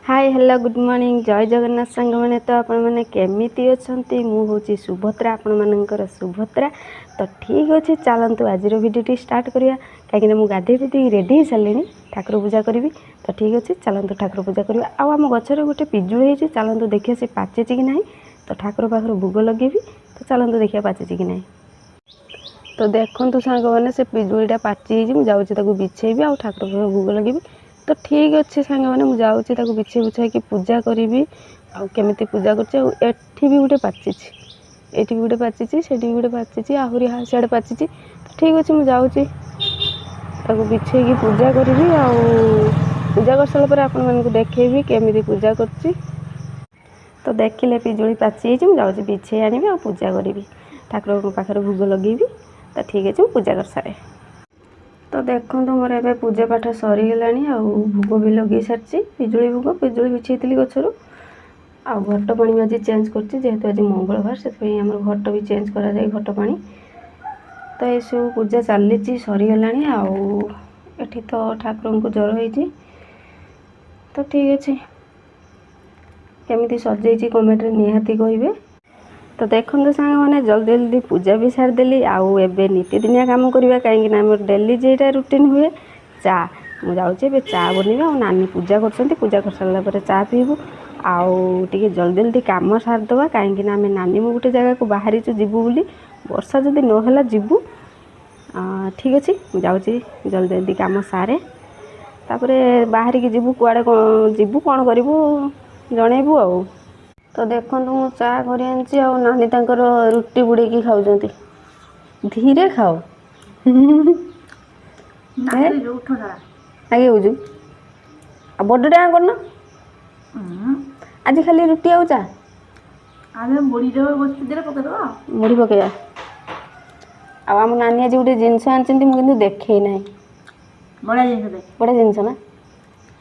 Hi hello good morning जय जगन्नाथ सांग मैंने तो आपण मैंने केमिति अछंती मु होची सुभद्रा आपण मानकर सुभद्रा तो ठीक अच्छे चलतु आज भिडियो स्टार्ट करिया कहीं मु गाधे पी रेडी सारे ठाकुर पूजा करी तो ठीक अच्छे चलतु ठाकुर पूजा करिया आम गचर गोटे पिजुड़ी होती चलतु देखिए से पाचे कि ना तो ठाकुर पाखर भोग लगे तो चलतु देखिए पाचे कि ना तो देखु सांग मैंने से पिजुड़ीटा पाची मुझे बिछेबी आ ठाकुर पाखर भोग लगे तो ठीक अच्छे सांग मैंने मुझे बिछे बुछाई पूजा करी आमती पूजा कर भी गोटे पाची ये भी गोटे पाची से गोटे पाची आहरी सियाड़े पाची तो ठीक अच्छे मुझे बिछे पूजा करी पूजा कर सारा आपण मानक देखेबी केमी पूजा कर तो देखिले पिजुड़ी पाची मुझे बिछे आनी आ पूजा करी ठाकुर पाखर भोग लगे तो ठीक अच्छे पूजा कर सारे तो देखो मोर ए पूजा पाठ सरीगला भोग भी लगे सारी पिजुड़ी भोग पिजुड़ी बिछेली गचर आ घट पानी आज चेंज कर आज मंगलवार से घट भी चेंज करा जाए घट पानी तो ये सब पूजा चली सरीगला आठी तो ठाकुर को ज्वर होती तो ठीक अच्छे केमी सजे कमेंट निहाती कहे तो देखो सांग मैंने जल्दी जल्दी पूजा भी सारिदेली आउ एबे नीतिदिनिया काम करवा कहीं डेली जेटा रुटीन हुए चा मुझे चा बनवा और नानी पूजा कर सारापर चा पीबू आउे जल्दी जल्दी कम सारिदे कहीं आम नानी मु गोटे जगह को बाहरी जीवु बोली वर्षा जदि नहला जीवु ठीक अच्छे मुझे जल्दी जल्दी कम सारे तापर बाहर की जीवु कुआड़े जीवु कौन करूँ जनइबू आ तो देखो मु चा कर नानी तांकर रुटी बुड़े खाऊँ धीरे खाओ आगे हो बड़ टाँग करना आज खाली रुटी आउ चा मुड़ी पकड़ा आम नानी आज गोटे जिनस आनी देखे ना बढ़िया जिनस ना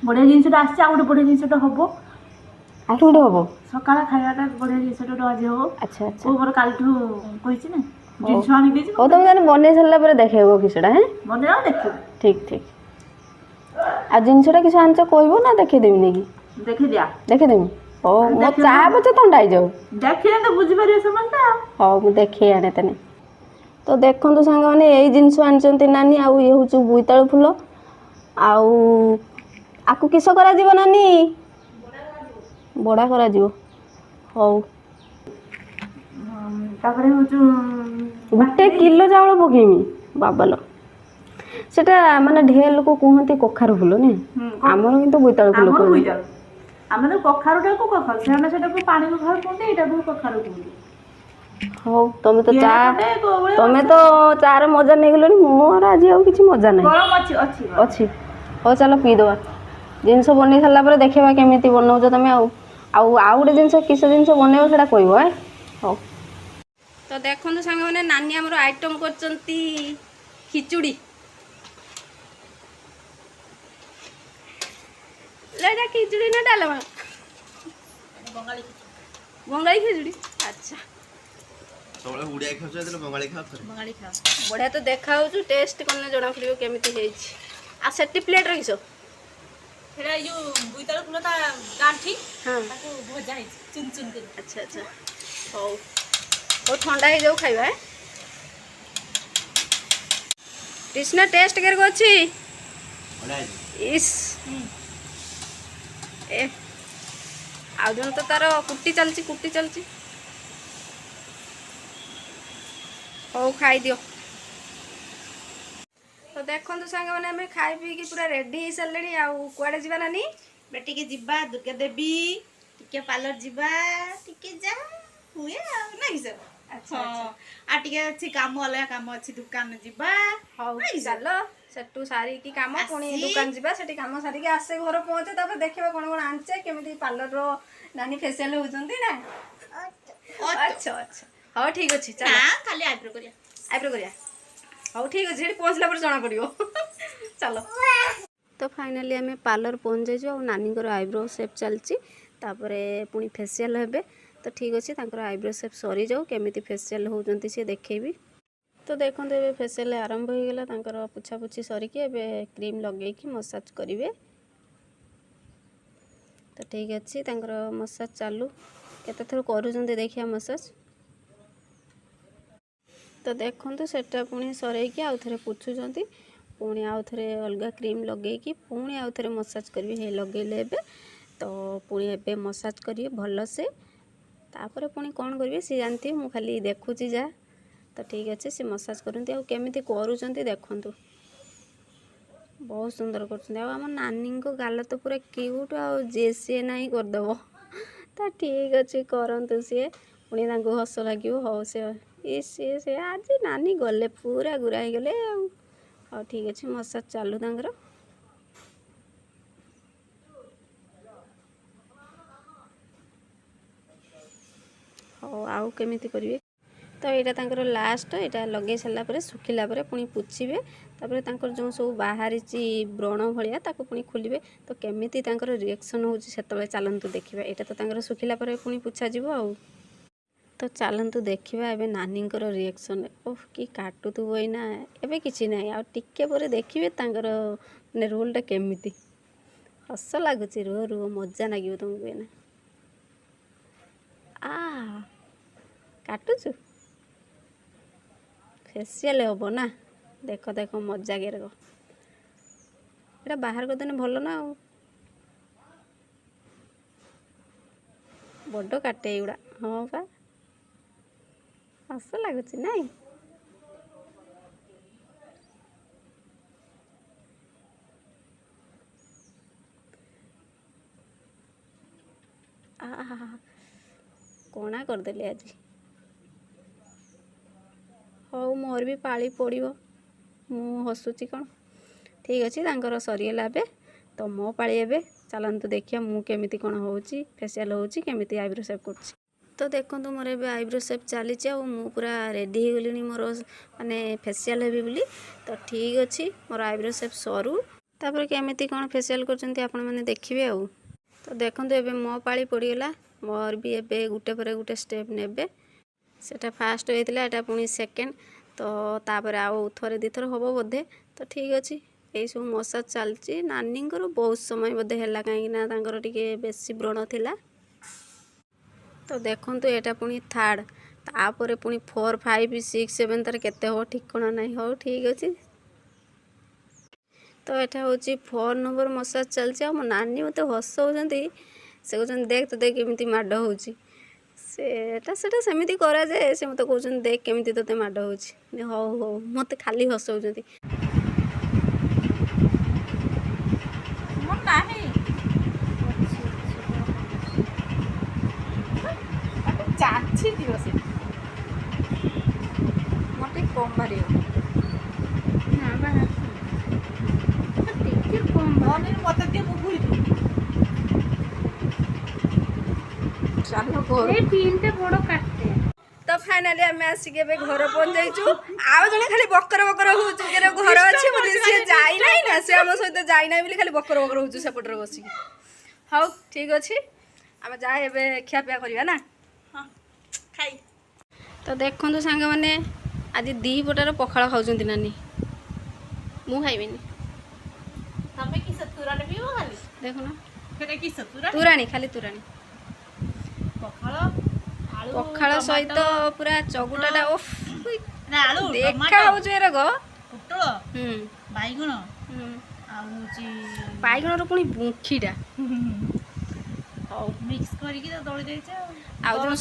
बढ़िया जिनसा आस बढ़िया जिनसा हम आठ गोटे हम सका खावाटा बढ़िया जिनसा आज हम अच्छा अच्छा काल जिनस आनी हो तुम जाने बन सारा देखेब कि बन देख ठीक ठीक आ जिनसा किसी आंच कह ना देखेदेवी नहीं देखी दिया देखेदेवी ओ मो चाह पचे थंडा हो जाओ देखिए तो बुझीपर समझते हाँ मुझे देखे आने तेने तो देखो सांग मैंने यही जिनस आनी नानी आउ ये हूँ बोईतालु फूल आकु किस करा नानी बड़ा करा हौ गोटे किलो चाउल पकेमी बाबाल सेटा माने ढेर लोक कहते कखारु फूल नहीं आमर किंतु बोईतालु फूल कहते आम तो कखारुटा को कखारु से पानी कखारु कहते एटा को कखारु कहते हौ तुम तो चा तुम तो चार मजा नहीं गलनी मोर आज आ किसी मजा नहीं अच्छी हो चलो पीदवा जिनस बन सारापर देखा केमी बनाऊच तुम आउ गोटे जिन किस जिन बनइब से कह है हो तो देखो सांग मैंने नानी आमर आइटम कर खिचुड़ी खिचुड़ी ना डालमा बंगाली खिचुड़ी अच्छा बढ़िया तो देखा टेस्ट कले जना पड़ो केमी आ सेटी प्लेट रखीस अच्छा अच्छा हो ठंडा हो जाऊ खाइबा कृष्णा टेस्ट कर इस ए आउ जन तो तार कुटी चलती हो खाई दियो तो देखो सांग मैंने आम खाई पी पूरा रेडी हो सारे आउ कुआड़े जा नानी बेटी जीवा दुर्गा देवी टिके पार्लर जीवा टिके जा हुए नहीं सर अच्छा आ टिके अच्छी काम अलग काम अच्छी दुकान जीवा हाउ चल सेटू सारी की काम पुणी दुकान जीवा सेठी काम सारी के आसे घर पहुंचे तापर देखिबा कोन कोन आनचे केमिति पार्लर रो नानी फेशियल होउचंती ना अच्छा अच्छा हाउ ठीक अछि चल खाली आइब्रो करिया हाउ ठीक अछि एठी पहुंचला पर जाना पड़ियो चलो तो फाइनली आम पार्लर पहुंच जाइए और नानी आईब्रो सेप चलती पुणी फेशियल हे तो ठीक अच्छे आईब्रो सेप सरी जाऊ केमी फेशियल होती सी देखेबी तो देखो ये फेशियल आरंभ हो गला पुछापुछी सरिकी एबे क्रीम लगे मसाज करेंगे तो ठीक अच्छे मसाज चालू केते थर करूँ देखिए मसाज। तो देखो सेटा पुणी सरईकी आउ थे पुछुंट पुणी आउ थे अलग क्रीम लगे पुणी आउ थे मसाज करेंगे लगेले एबे तो पुणी एबे मसाज करेंगे भल से तापर पुणी कौन करेंगे सी जानती मु खाली देखुची जा। तो ठीक अच्छे सी मसाज करती आमती करूँ देखु बहुत सुंदर कर नानी को गाल तो पूरा क्यूट आ जे ना करदेव तो ठीक अच्छे करतु सी पुणी हस लगे हो सी आज नानी गले पूरा गुरा हो गले हाँ ठीक अच्छे मसाज चालू तांकर हाँ आउ केमिति करिवे तो यहाँ लास्ट यहाँ लगे सारापर सुखिला पुणी पोछिबे तापर जो सब बाहरी व्रण भाया पुणी खोलिए तो केमिति रिएक्शन हो चलतु देखा यहाँ तो सुखिला पुणी पोछा आउ तो चलतु देखा एवं नानी रिएक्शन ओह कि काटुव ना एवं किसी ना आ टिके पर देखिए माने रोलटा केमिति हस लगुच रुह रुह मजा लगे तुमको एना आ काटुचु फेसियल हम ना देख देख मजा के रख ये बाहर करदेने भल ना बड़ काटे एगुड़ा हाँ पा हस लगुच नाई कणा करदेली आज हौ मोर भी पाली पड़ो मु हसुची कौन ठीक अच्छे सरीगला ए तो मो पाली ए चलतु देखिए मु केमिति कौन हो फेसियल होमिति आईब्रो सेप कर तो देखो मोर ए आईब्रो सेप चली पूरा रेडी हो गली मोर माने फेसियल हेबी बोली तो ठीक अच्छे मोर आईब्रो सेप सरू तापर केमिति कौन फेसियल कर देखिए आउ तो देखो ए मो पाली पड़गला मोर भी ए गुटे पर गुटे स्टेप नेबे सेटा फास्ट होता है पुणी सेकेंड तो तापर आउ थरे दी थर हम बोधे तो ठीक अच्छे यही सब मसाज चलती नानी बहुत समय बोधे है कहीं टे बेसी व्रण थिला तो देखु यहाँ पुणी थर्ड तापर पुणी 4 5 6 7 तार केते हो ठिकना ना हो ठीक अच्छे तो यहाँ हूँ 4 नंबर मसाज चलती मो नानी मत हस होती से कहते देख तो देख केमी माड़ हो सेटा सेमती करा जाए से मत कहते देख केमी तोते माड़ हो हौ हौ मत खाली हसौती चाची दियो से मते कम बारी ना बाहर टिके कम बारी मते दे बुबुई चलो को ए तीनटे बड़ काटे तो फाइनली आम आसिक घर पहुंच जाइछु आउ जने खाली बकर बकर होछु के घर अछि बोली से जाई नै ना से हम सहित जाई नै बोली खाली बकर बकर होछु सेपटर बसी हाउ ठीक अछि हम जाए एबे खिया पिया करिया ना हां खाई तो देखो सांग मैंने आज 2 पटार पखाड़ खाऊँ नानी मु खाइबिनी तमे कि सतुराने पीबो खाली देखो ना फेरे कि सतुरा तुरानी खाली तुरानी पखाड़ आलू पखाड़ सहित पूरा चगुटाटा ओफ ना आलू देखा होछ एरा गो पुटळ बाइगण आ होची बाइगण रो पुनी बुखीटा औ मिक्स करी कि दळी देइछे आउ जो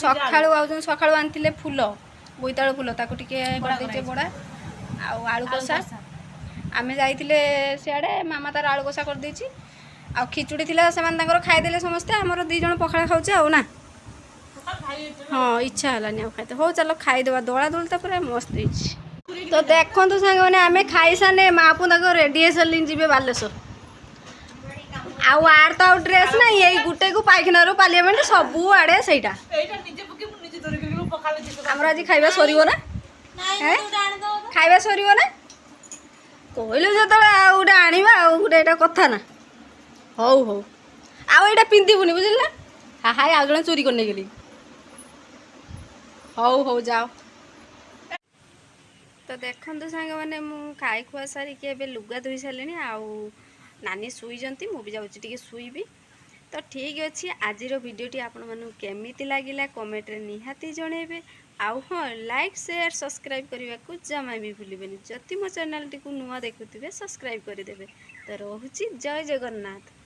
सखाळु आनथिले फूल बोईताळु फूल ताको टिके कर देइछे बडा आउ आलू कसा आमे जाइथिले सियाडे मामा तार आलू कसा कर देइछि आ खिचुड़ी थिला सेमान तांकर खाइ देले समस्ते हमर 2 जण पखाळा खाउछे आउ ना हाँ इच्छा हलानी खाते हो चलो खाईदेवा दौड़ा दौड़ा पूरा मस्त होती तो देखो सांग मैंने आम खाई सारे माँ को रेडी सारे जी बालेश्वर आउ आर तो ड्रेस ना यही गुटे को पाइखाना रू पार्लियामेंट सब आड़े से आज खाଇବା सर ना खाଇବା सर ना कहलु जो गोटे आना गोटे कथा ना हौ हौ आउ यहाँ पिंधिबुनि बुझल ना हाय आउ जन चोरी कर गली हौ हौ जाओ तो देखो सांग मैंने खाई खुआ सारिकी लुगा धोई सारे आउ नानी शुईजती मुझे जाऊँगी शुईबी तो ठीक अच्छे आज भिडियोटी आपण मानू केमिति लगिला कमेंट रे निहाती जणेबे आउ हाँ लाइक शेयर सब्सक्राइब करने को जमा भी भूलिबेनि जति मो चैनल टी को नुआ देखुथिबे सब्सक्राइब करदेबे तो रोहुची जय जगन्नाथ।